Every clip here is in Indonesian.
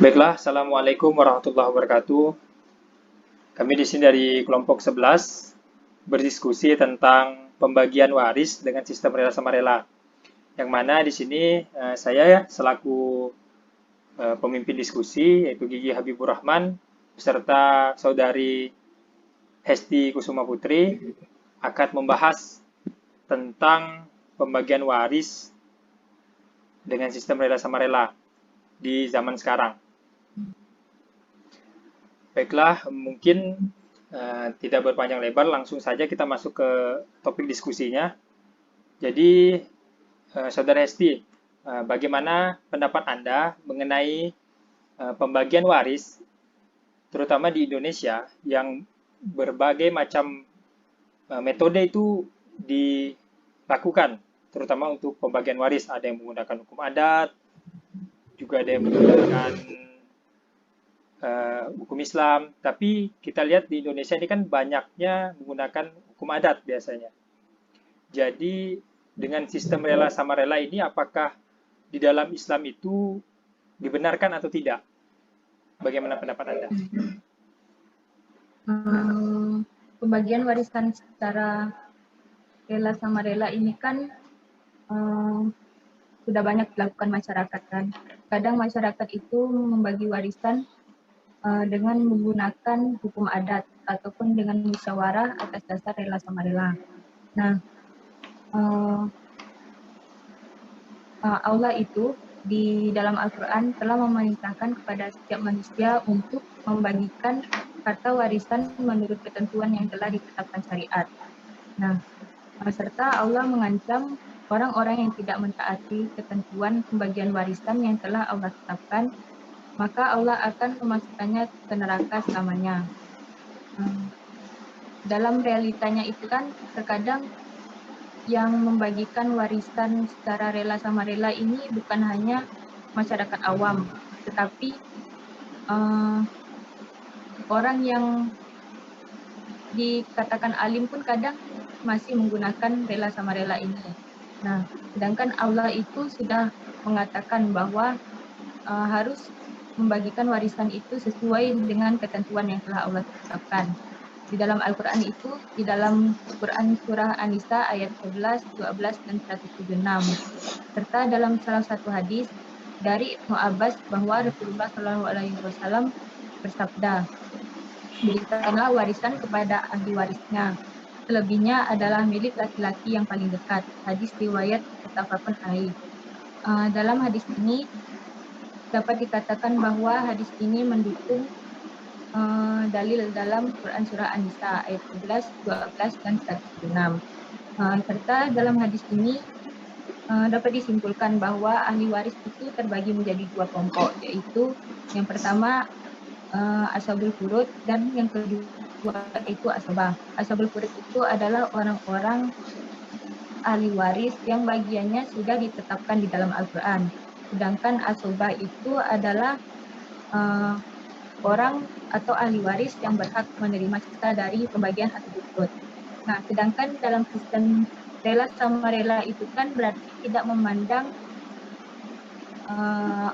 Baiklah, Assalamualaikum warahmatullahi wabarakatuh. Kami di sini dari kelompok 11 berdiskusi tentang pembagian waris dengan sistem rela sama rela. Yang mana di sini saya selaku pemimpin diskusi yaitu Gigi Habibur Rahman beserta saudari Hesti Kusuma Putri akan membahas tentang pembagian waris dengan sistem rela sama rela di zaman sekarang. Baiklah, mungkin tidak berpanjang lebar, langsung saja kita masuk ke topik diskusinya. Jadi, Saudara Hesti, bagaimana pendapat Anda mengenai pembagian waris, terutama di Indonesia, yang berbagai macam metode itu dilakukan, terutama untuk pembagian waris. Ada yang menggunakan hukum adat, juga ada yang menggunakan hukum Islam, tapi kita lihat di Indonesia ini kan banyaknya menggunakan hukum adat biasanya. Jadi dengan sistem rela sama rela ini apakah di dalam Islam itu dibenarkan atau tidak? Bagaimana pendapat Anda? Pembagian warisan secara rela sama rela ini kan sudah banyak dilakukan masyarakat kan. Kadang masyarakat itu membagi warisan dengan menggunakan hukum adat ataupun dengan musyawarah atas dasar rela sama rela. Nah, Allah itu di dalam Al-Quran telah memerintahkan kepada setiap manusia untuk membagikan harta warisan menurut ketentuan yang telah ditetapkan syariat. Nah, serta Allah mengancam orang-orang yang tidak mentaati ketentuan pembagian warisan yang telah Allah tetapkan, maka Allah akan memasukkannya ke neraka selamanya. Dalam realitanya itu kan terkadang yang membagikan warisan secara rela sama rela ini bukan hanya masyarakat awam, tetapi orang yang dikatakan alim pun kadang masih menggunakan rela sama rela ini. Nah, sedangkan Allah itu sudah mengatakan bahwa harus membagikan warisan itu sesuai dengan ketentuan yang telah Allah tetapkan. Di dalam Al-Quran itu, di dalam Quran Surah An-Nisa ayat 11, 12, dan 176. Serta dalam salah satu hadis dari Ibnu Abbas bahwa Rasulullah SAW bersabda, berikanlah warisan kepada ahli warisnya. Selebihnya adalah milik laki-laki yang paling dekat. Hadis riwayat Muttafaqun alaih. Dalam hadis ini dapat dikatakan bahwa hadis ini mendukung dalil dalam Quran Surah An-Nisa ayat 11, 12, dan 106. Serta dalam hadis ini dapat disimpulkan bahwa ahli waris itu terbagi menjadi dua kelompok, yaitu yang pertama ashabul furud dan yang kedua itu asabah. Ashabul furud itu adalah orang-orang ahli waris yang bagiannya sudah ditetapkan di dalam Al-Quran. Sedangkan asabah itu adalah orang atau ahli waris yang berhak menerima sisa dari pembagian ashabul furud. Nah, sedangkan dalam sistem rela sama rela itu kan berarti tidak memandang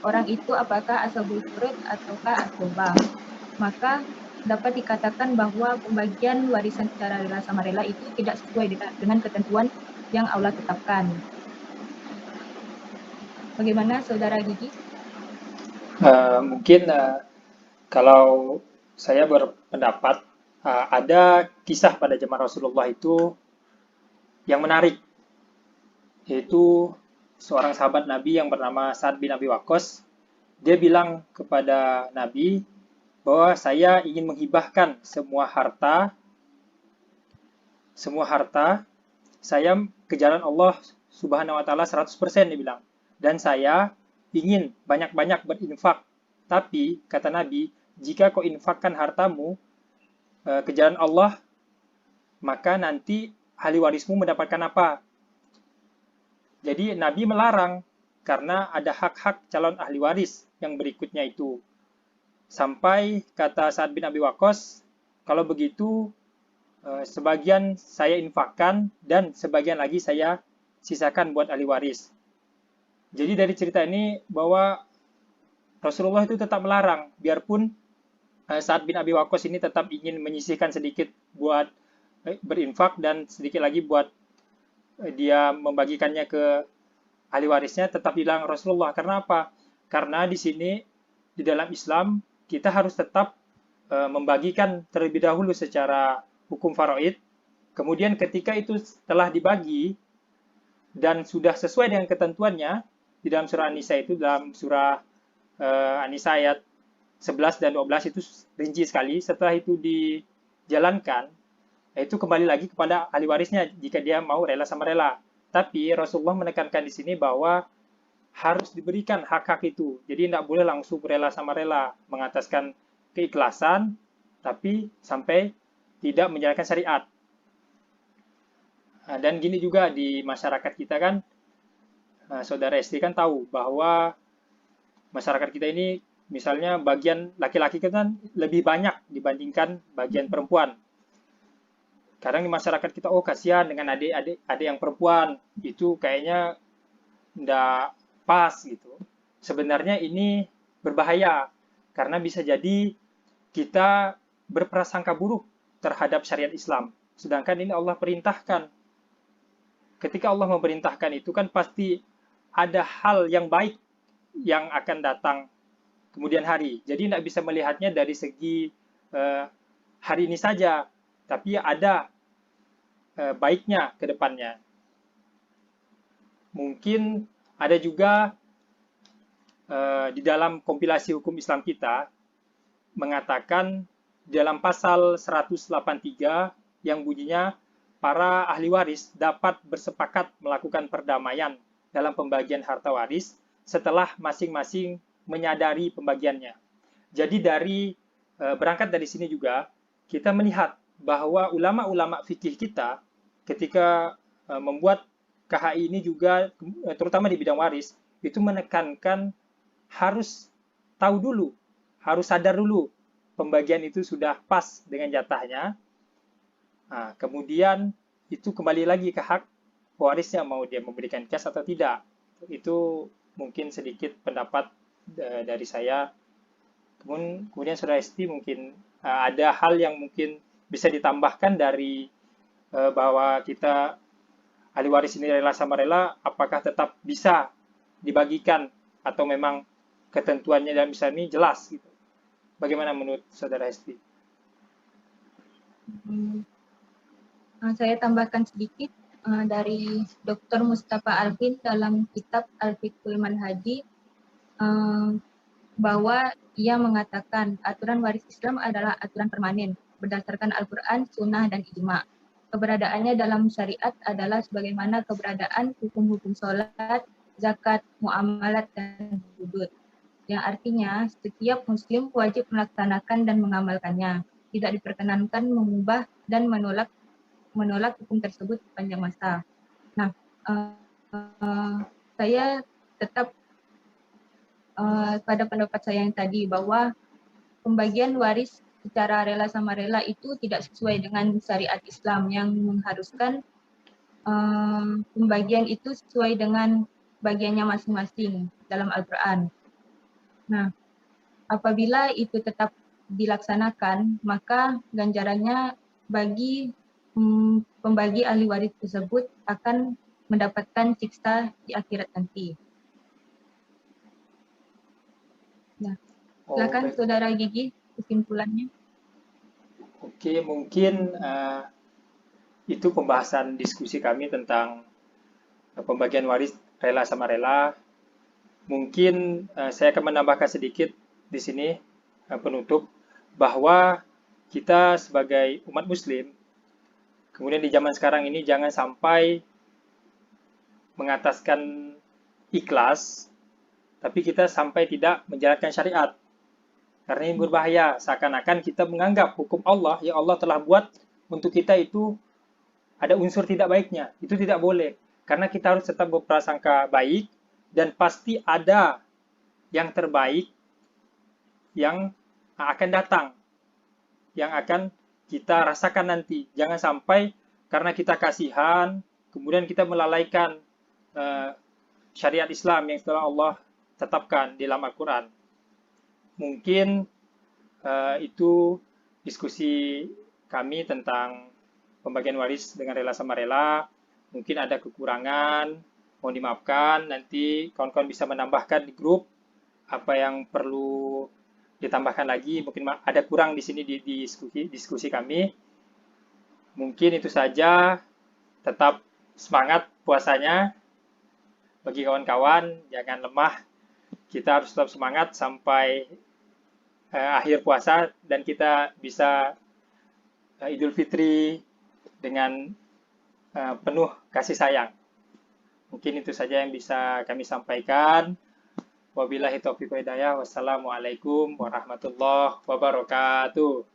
orang itu apakah ashabul furud ataukah asabah. Maka dapat dikatakan bahwa pembagian warisan secara rela sama rela itu tidak sesuai dengan ketentuan yang Allah tetapkan. Bagaimana Saudara Gigi? Mungkin kalau saya berpendapat ada kisah pada zaman Rasulullah itu yang menarik, yaitu seorang sahabat Nabi yang bernama Sa'ad bin Abi Waqqas. Dia bilang kepada Nabi bahwa saya ingin menghibahkan semua harta saya ke jalan Allah Subhanahu wa taala 100%, dia bilang. Dan saya ingin banyak-banyak berinfak. Tapi kata Nabi, jika kau infakkan hartamu ke jalan Allah, maka nanti ahli warismu mendapatkan apa? Jadi Nabi melarang karena ada hak-hak calon ahli waris yang berikutnya itu. Sampai kata Sa'ad bin Abi Waqqas, kalau begitu sebagian saya infakkan dan sebagian lagi saya sisakan buat ahli waris. Jadi dari cerita ini bahwa Rasulullah itu tetap melarang, biarpun Sa'ad bin Abi Waqqas ini tetap ingin menyisihkan sedikit buat berinfak dan sedikit lagi buat dia membagikannya ke ahli warisnya, tetap bilang Rasulullah. Karena apa? Karena di sini di dalam Islam kita harus tetap membagikan terlebih dahulu secara hukum faraid. Kemudian ketika itu telah dibagi dan sudah sesuai dengan ketentuannya di dalam surah An-Nisa itu, dalam surah An-Nisa ayat 11 dan 12 itu rinci sekali. Setelah itu dijalankan, itu kembali lagi kepada ahli warisnya jika dia mau rela sama rela. Tapi Rasulullah menekankan di sini bahwa harus diberikan hak-hak itu. Jadi tidak boleh langsung rela sama rela, mengataskan keikhlasan, tapi sampai tidak menjalankan syariat. Dan gini juga di masyarakat kita kan, saudara SD kan tahu bahwa masyarakat kita ini misalnya bagian laki-laki kan lebih banyak dibandingkan bagian perempuan. Kadang di masyarakat kita, oh kasihan dengan adik-adik yang perempuan, itu kayaknya ndak pas gitu. Sebenarnya ini berbahaya, karena bisa jadi kita berprasangka buruk terhadap syariat Islam. Sedangkan ini Allah perintahkan. Ketika Allah memerintahkan itu kan pasti ada hal yang baik yang akan datang kemudian hari. Jadi tidak bisa melihatnya dari segi hari ini saja, tapi ada baiknya ke depannya. Mungkin ada juga di dalam kompilasi hukum Islam kita mengatakan dalam pasal 183 yang bunyinya para ahli waris dapat bersepakat melakukan perdamaian dalam pembagian harta waris setelah masing-masing menyadari pembagiannya. Jadi berangkat dari sini juga kita melihat bahwa ulama-ulama fikih kita ketika membuat KHI ini juga, terutama di bidang waris, itu menekankan harus tahu dulu, harus sadar dulu pembagian itu sudah pas dengan jatahnya. Nah, kemudian itu kembali lagi ke hak warisnya, mau dia memberikan cash atau tidak. Itu mungkin sedikit pendapat dari saya. Kemudian Saudara Esti mungkin ada hal yang mungkin bisa ditambahkan dari bahwa kita ahli waris ini rela sama rela, apakah tetap bisa dibagikan atau memang ketentuannya dalam Islam ini jelas gitu. Bagaimana menurut Saudara Esti? Saya tambahkan sedikit dari Dr. Mustafa Alvin dalam kitab Al-Fiqhul Manhaji, bahwa ia mengatakan aturan waris Islam adalah aturan permanen berdasarkan Al-Quran, Sunnah, dan Ijma'. Keberadaannya dalam syariat adalah sebagaimana keberadaan hukum-hukum sholat, zakat, muamalat, dan hudud. Yang artinya setiap muslim wajib melaksanakan dan mengamalkannya. Tidak diperkenankan mengubah dan menolak hukum tersebut sepanjang masa. Nah, saya tetap pada pendapat saya yang tadi bahwa pembagian waris secara rela sama rela itu tidak sesuai dengan syariat Islam yang mengharuskan pembagian itu sesuai dengan bagiannya masing-masing dalam Al-Quran. Nah, apabila itu tetap dilaksanakan, maka ganjarannya bagi pembagi ahli waris tersebut akan mendapatkan siksa di akhirat nanti. Nah, silakan Saudara Gigi kesimpulannya. Oke, mungkin itu pembahasan diskusi kami tentang pembagian waris rela sama rela. Mungkin saya akan menambahkan sedikit di sini penutup bahwa kita sebagai umat muslim, kemudian di zaman sekarang ini jangan sampai mengataskan ikhlas, tapi kita sampai tidak menjalankan syariat. Karena ini berbahaya, seakan-akan kita menganggap hukum Allah yang Allah telah buat untuk kita itu ada unsur tidak baiknya. Itu tidak boleh. Karena kita harus tetap berprasangka baik, dan pasti ada yang terbaik yang akan datang, yang akan kita rasakan nanti. Jangan sampai karena kita kasihan, kemudian kita melalaikan syariat Islam yang telah Allah tetapkan di dalam Al-Quran. mungkin itu diskusi kami tentang pembagian waris dengan rela sama rela. Mungkin ada kekurangan, mohon dimaafkan. Nanti kawan-kawan bisa menambahkan di grup apa yang perlu ditambahkan lagi. Mungkin ada kurang di sini di diskusi kami. Mungkin itu saja. Tetap semangat puasanya. Bagi kawan-kawan, jangan lemah. Kita harus tetap semangat sampai akhir puasa dan kita bisa Idul Fitri dengan penuh kasih sayang. Mungkin itu saja yang bisa kami sampaikan. Wabillahi taufiq wa hidayah. Wassalamualaikum warahmatullahi wabarakatuh.